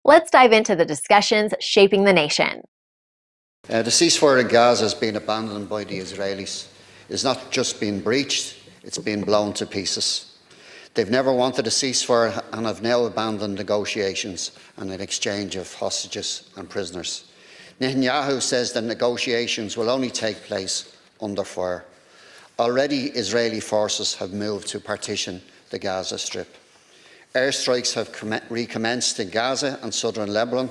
Let's dive into the discussions shaping the nation. The ceasefire in Gaza has been abandoned by the Israelis. It's not just been breached, it's been blown to pieces. They've never wanted a ceasefire and have now abandoned negotiations and an exchange of hostages and prisoners. Netanyahu says that negotiations will only take place under fire. Already Israeli forces have moved to partition the Gaza Strip. Airstrikes have recommenced in Gaza and southern Lebanon,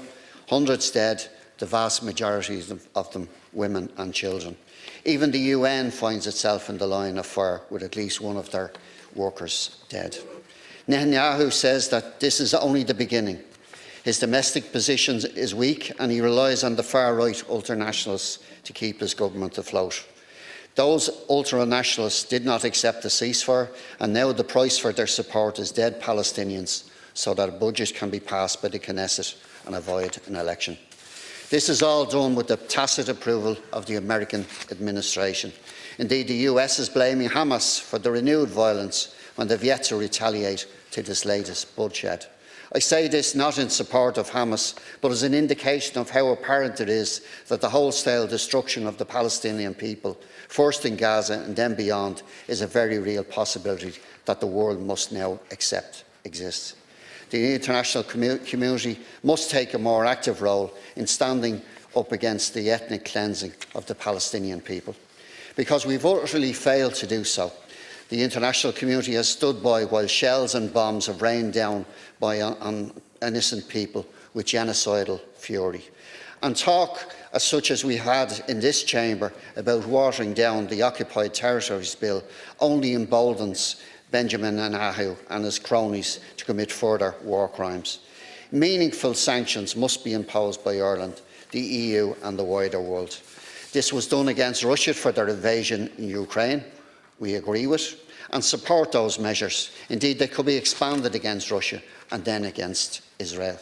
hundreds dead, the vast majority of them women and children. Even the UN finds itself in the line of fire with at least one of their workers dead. Netanyahu says that this is only the beginning. His domestic position is weak and he relies on the far-right ultranationalists to keep his government afloat. Those ultranationalists did not accept the ceasefire, and now the price for their support is dead Palestinians so that a budget can be passed by the Knesset and avoid an election. This is all done with the tacit approval of the American administration. Indeed, the US is blaming Hamas for the renewed violence when they've yet to retaliate to this latest bloodshed. I say this not in support of Hamas, but as an indication of how apparent it is that the wholesale destruction of the Palestinian people, first in Gaza and then beyond, is a very real possibility that the world must now accept exists. The international community must take a more active role in standing up against the ethnic cleansing of the Palestinian people. Because we've utterly failed to do so. The international community has stood by while shells and bombs have rained down on innocent people with genocidal fury. And talk such as we had in this chamber about watering down the Occupied Territories Bill only emboldens Benjamin Netanyahu and his cronies to commit further war crimes. Meaningful sanctions must be imposed by Ireland, the EU and the wider world. This was done against Russia for their invasion in Ukraine. We agree with and support those measures. Indeed, they could be expanded against Russia and then against Israel.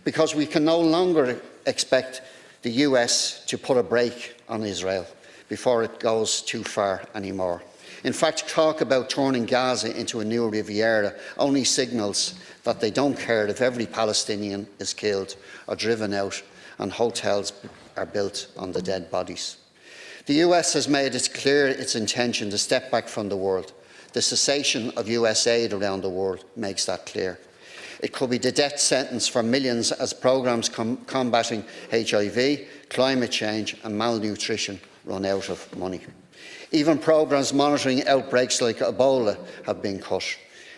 Because we can no longer expect the US to put a brake on Israel before it goes too far anymore. In fact, talk about turning Gaza into a new Riviera only signals that they don't care if every Palestinian is killed or driven out and hotels are built on the dead bodies. The US has made it clear its intention to step back from the world. The cessation of US aid around the world makes that clear. It could be the death sentence for millions as programmes combating HIV, climate change and malnutrition run out of money. Even programmes monitoring outbreaks like Ebola have been cut.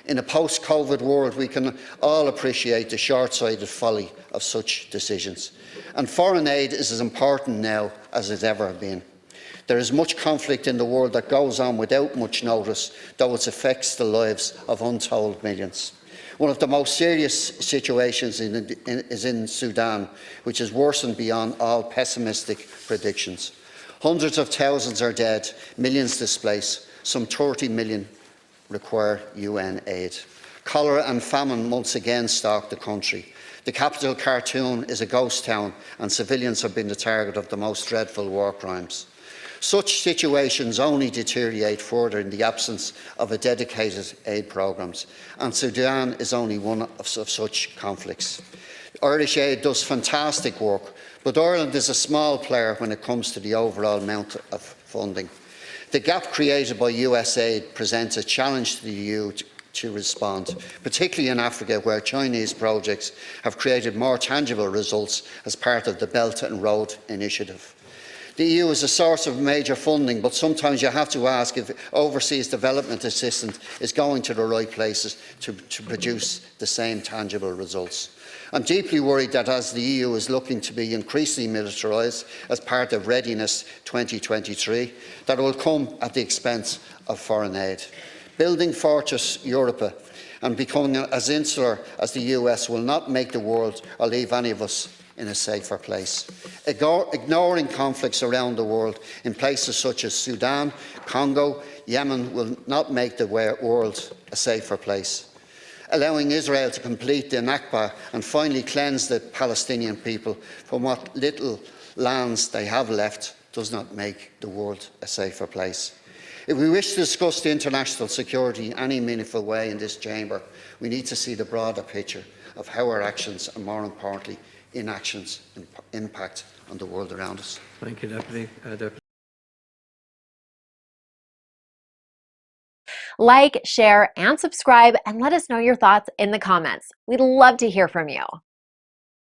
In a post-COVID world, we can all appreciate the short-sighted folly of such decisions. And foreign aid is as important now as it's ever been. There is much conflict in the world that goes on without much notice, though it affects the lives of untold millions. One of the most serious situations is in Sudan, which has worsened beyond all pessimistic predictions. Hundreds of thousands are dead, millions displaced, some 30 million require UN aid. Cholera and famine once again stalk the country. The capital, Khartoum, is a ghost town and civilians have been the target of the most dreadful war crimes. Such situations only deteriorate further in the absence of a dedicated aid programmes, and Sudan is only one of such conflicts. Irish Aid does fantastic work, but Ireland is a small player when it comes to the overall amount of funding. The gap created by US aid presents a challenge to the EU to respond, particularly in Africa, where Chinese projects have created more tangible results as part of the Belt and Road Initiative. The EU is a source of major funding, but sometimes you have to ask if overseas development assistance is going to the right places to produce the same tangible results. I'm deeply worried that as the EU is looking to be increasingly militarised as part of Readiness 2023, that it will come at the expense of foreign aid. Building Fortress Europa and becoming as insular as the US will not make the world or leave any of us in a safer place. Ignoring conflicts around the world in places such as Sudan, Congo, Yemen will not make the world a safer place. Allowing Israel to complete the Nakba and finally cleanse the Palestinian people from what little lands they have left does not make the world a safer place. If we wish to discuss the international security in any meaningful way in this chamber, we need to see the broader picture of how our actions, and more importantly, inactions, impact on the world around us. Thank you, Deputy. Like, share, and subscribe, and let us know your thoughts in the comments. We'd love to hear from you.